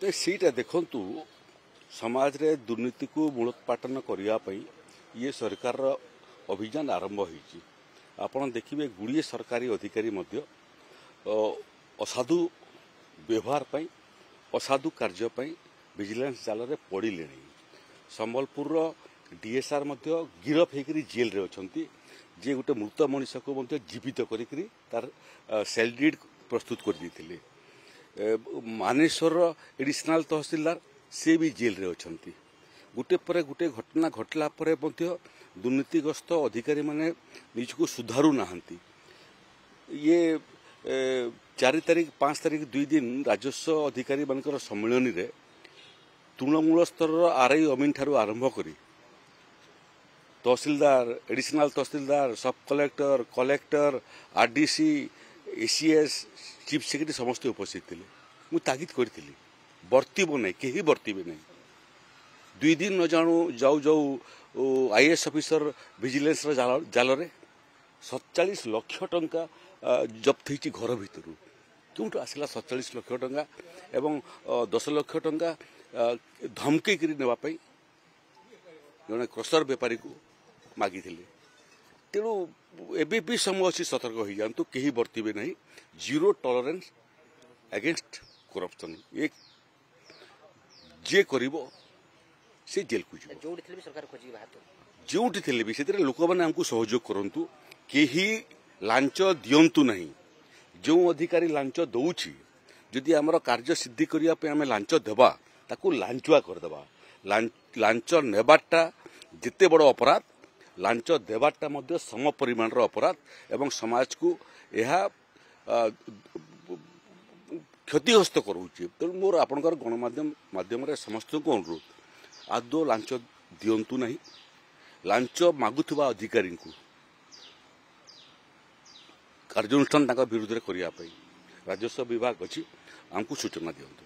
तो सीटा देखंतु समाज रे दुर्नीति को मूलोत्पाटन करने ये सरकार अभियान आरंभ होईची। आपण देखिए गुड़िए सरकारी अधिकारी मध्य असाधु व्यवहार पई असाधु कार्य पई विजिलेंस जाल रे पड़िले। संबलपुर डीएसआर मध्य गिरफ होकर जेल रे अछंती जे गोटे मृत मनीष को मध्य जीवित करिकरी तार सेल डीड प्रस्तुत कर दिथिले। मानेश्वर एडिशनल तहसीलदार से भी जेल रे अछंती। गोटे पर गोटे घटना घटला परे मध्य दुर्नीतिग्रस्त अधिकारी माने निजको सुधारू नाहंती। ये 4 तारीख 5 तारीख 2 दिन राजस्व अधिकारी मानकर सम्मेलन रे तृणमूल स्तर आरआई अमीन ठारू आरंभ करी तहसीलदार एडिशनल तहसीलदार सब collector collector RDC ACS chief secretary समस्त उपस्थित थे। मुझे तागिद करी बर्तब ना कहीं बर्तबे ना 2 दिन न जानू जाऊ जाऊ आईएएस ऑफिसर विजिलेंस जाल रे 47 लाख टंका जब्त होती घर भितर क्यों आसला 47 लाख टंका एवं 10 लाख टंका धमके नापी जड़े क्रसर बेपारी को मागी तेणु एबे भी समय अच्छी सतर्क हो जातु कहीं बर्तबे ना। जीरो टॉलरेंस अगेंस्ट करप्शन एक जे करिवो से जेल को जोटी थे भी से लोक मैंने आमको सहयोग करंतु कहीं लांच दियंतु नहीं। जो अधिकारी लांच दौची जदि आमर कार्य सिद्धि करने आम लांच देवा ताकू लांचुआ करदेवा। लांच नेबाटा जिते बड़ अपराध लांच देवाटा मध्य सम परिमाण अपराध एवं समाज को यह क्षतिग्रस्त करुच्ची। तेणु मोर आपणकर गणमाध्यम माध्यम समस्त को अनुरोध आदौ लांच दियंतु नहीं। लांच मागुवा अधिकारी को कार्यानुष्ठान विरुद्ध करने राजस्व विभाग अच्छी आमको सूचना दियंतु।